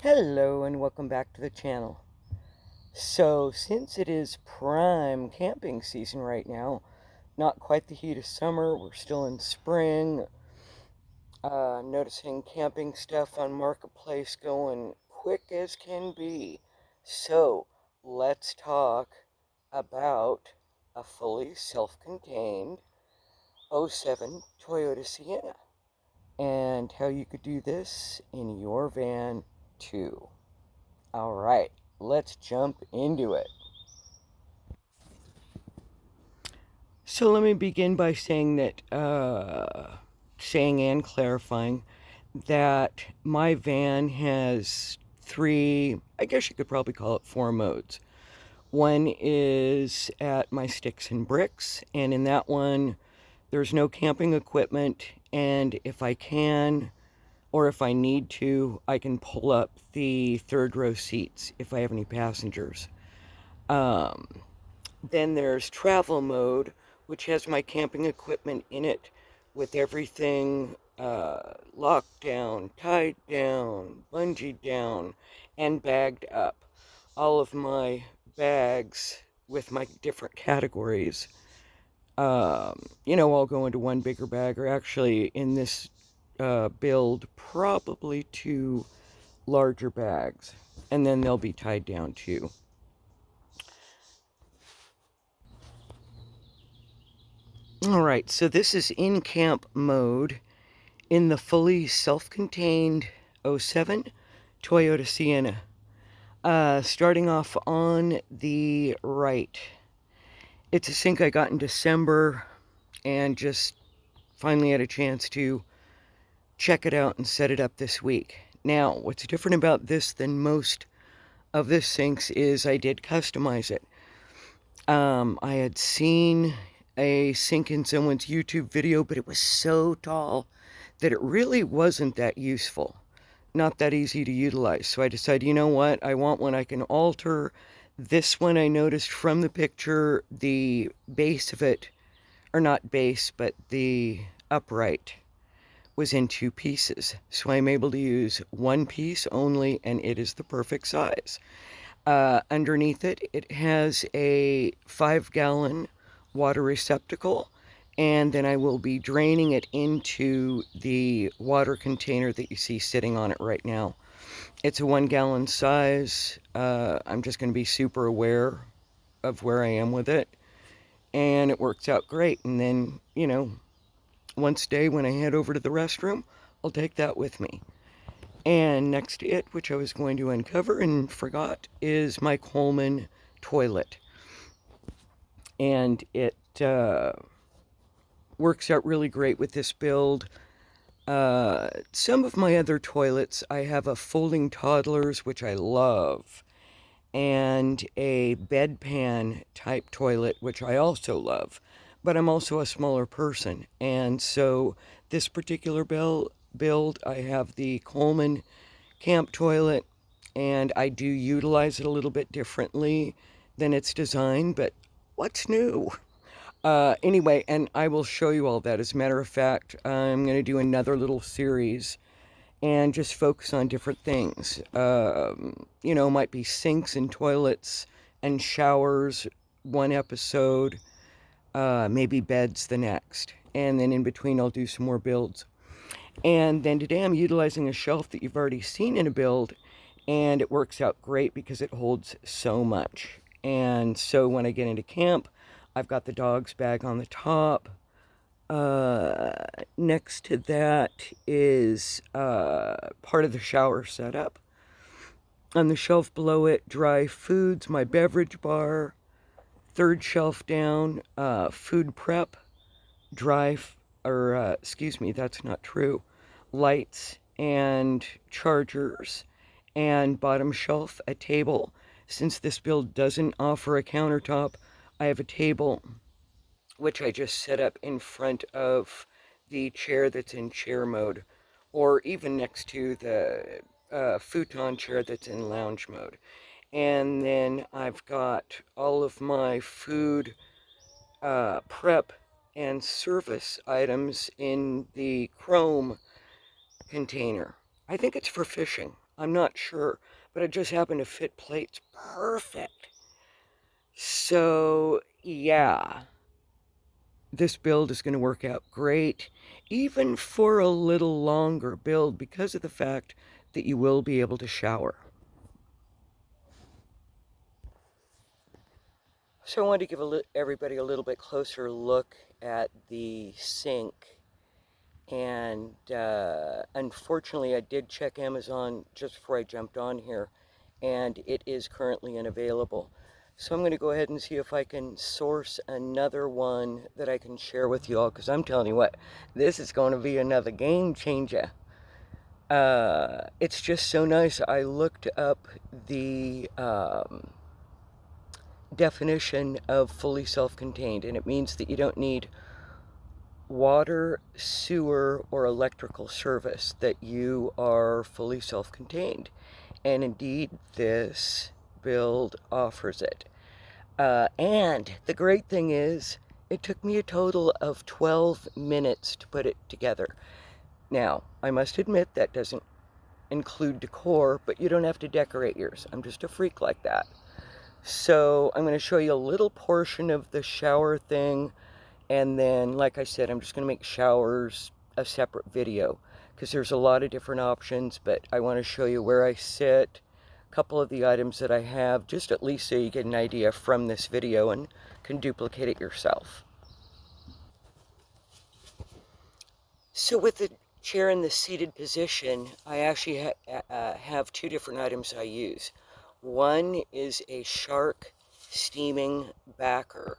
Hello and welcome back to the channel. So, since it is prime camping season right now, not quite the heat of summer, we're still in spring, noticing camping stuff on Marketplace going quick as can be. So, let's talk about a fully self-contained '07 Toyota Sienna and how you could do this in your van too. All right, let's jump into it. So let me begin by saying saying and clarifying that my van has three, I guess you could probably call it four modes. One is at my sticks and bricks, and in that one, there's no camping equipment, and if I can, or if I need to, I can pull up the third row seats if I have any passengers. Um, Then there's travel mode, which has my camping equipment in it with everything locked down, tied down, bungee down, and bagged up. All of my bags with my different categories, all go into one bigger bag, or actually in this build, probably two larger bags, and then they'll be tied down too. All right, so this is in camp mode in the fully self-contained '07 Toyota Sienna. Starting off on the right. It's a sink I got in December and just finally had a chance to check it out and set it up this week. Now, what's different about this than most of this sinks is I did customize it. I had seen a sink in someone's YouTube video, but it was so tall that it really wasn't that useful, not that easy to utilize. So I decided, you know what, I want one I can alter. This one I noticed from the picture, the base of it, or not base, but the upright was in two pieces. So I'm able to use one piece only, and it is the perfect size. Underneath it, it has a 5-gallon water receptacle, and then I will be draining it into the water container that you see sitting on it right now. It's a 1-gallon size. I'm just going to be super aware of where I am with it, and it works out great. And then, once a day when I head over to the restroom, I'll take that with me. And next to it, which I was going to uncover and forgot, is my Coleman toilet. And it works out really great with this build. Some of my other toilets, I have a folding toddlers, which I love, and a bedpan type toilet, which I also love. But I'm also a smaller person, and so this particular build, I have the Coleman camp toilet, and I do utilize it a little bit differently than its design, but what's new? Anyway, and I will show you all that. As a matter of fact, I'm going to do another little series and just focus on different things. Might be sinks and toilets and showers one episode, maybe beds the next. And then in between, I'll do some more builds. And then today I'm utilizing a shelf that you've already seen in a build, and it works out great because it holds so much. And so when I get into camp, I've got the dog's bag on the top. Next to that is part of the shower setup. On the shelf below it, dry foods, my beverage bar. Third shelf down, food prep, excuse me, that's not true. Lights and chargers, and bottom shelf, a table. Since this build doesn't offer a countertop, I have a table which I just set up in front of the chair that's in chair mode, or even next to the futon chair that's in lounge mode. And then I've got all of my food prep and service items in the chrome container. I think it's for fishing. I'm not sure, but it just happened to fit plates perfect. So, yeah, this build is going to work out great, even for a little longer build, because of the fact that you will be able to shower. So I wanted to give everybody a little bit closer look at the sink. And unfortunately, I did check Amazon just before I jumped on here, and it is currently unavailable. So I'm going to go ahead and see if I can source another one that I can share with you all, because I'm telling you what, this is going to be another game changer. It's just so nice. I looked up the definition of fully self-contained, and it means that you don't need water, sewer, or electrical service, that you are fully self-contained. And indeed, this build offers it. And the great thing is, it took me a total of 12 minutes to put it together. Now, I must admit that doesn't include decor, but you don't have to decorate yours. I'm just a freak like that. So I'm going to show you a little portion of the shower thing, and then, like I said, I'm just going to make showers a separate video, because there's a lot of different options, but I want to show you where I sit, a couple of the items that I have, just at least so you get an idea from this video and can duplicate it yourself. So with the chair in the seated position, I actually have two different items I use. One is a Shark steaming backer,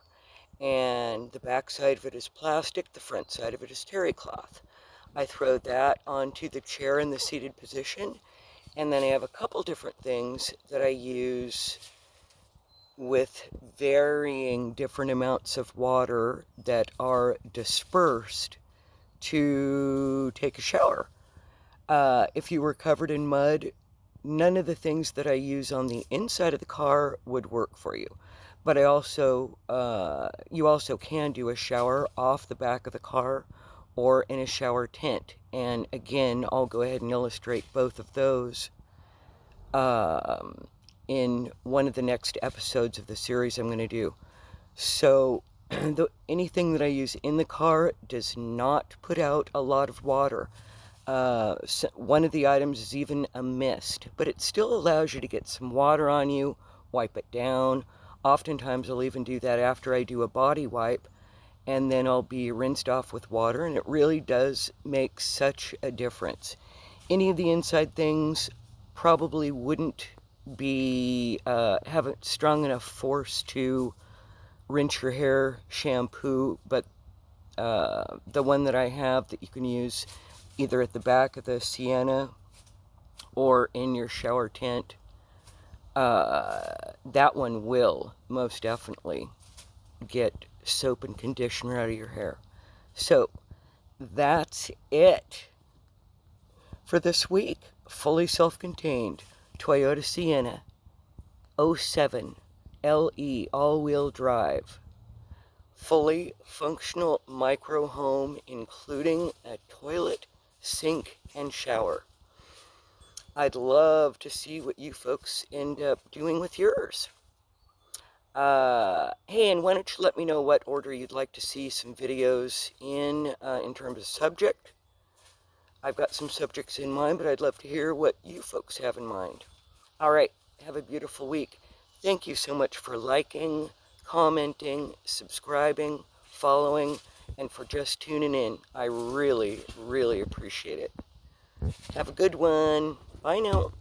and the back side of it is plastic, the front side of it is terry cloth. I throw that onto the chair in the seated position, and then I have a couple different things that I use with varying different amounts of water that are dispersed to take a shower. If you were covered in mud, none of the things that I use on the inside of the car would work for you. But you also can do a shower off the back of the car or in a shower tent. And again, I'll go ahead and illustrate both of those in one of the next episodes of the series I'm going to do. So anything that I use in the car does not put out a lot of water. One of the items is even a mist, but it still allows you to get some water on you, wipe it down. Oftentimes I'll even do that after I do a body wipe, and then I'll be rinsed off with water, and it really does make such a difference. Any of the inside things probably wouldn't be have a strong enough force to rinse your hair shampoo, but the one that I have that you can use either at the back of the Sienna or in your shower tent, that one will most definitely get soap and conditioner out of your hair. So that's it for this week. Fully self-contained Toyota Sienna 07 LE all-wheel drive. Fully functional micro home, including a toilet, sink, and shower. I'd love to see what you folks end up doing with yours. Hey, and why don't you let me know what order you'd like to see some videos in terms of subject. I've got some subjects in mind, but I'd love to hear what you folks have in mind. All right, have a beautiful week. Thank you so much for liking, commenting, subscribing, following, and for just tuning in. I really, really appreciate it. Have a good one. Bye now.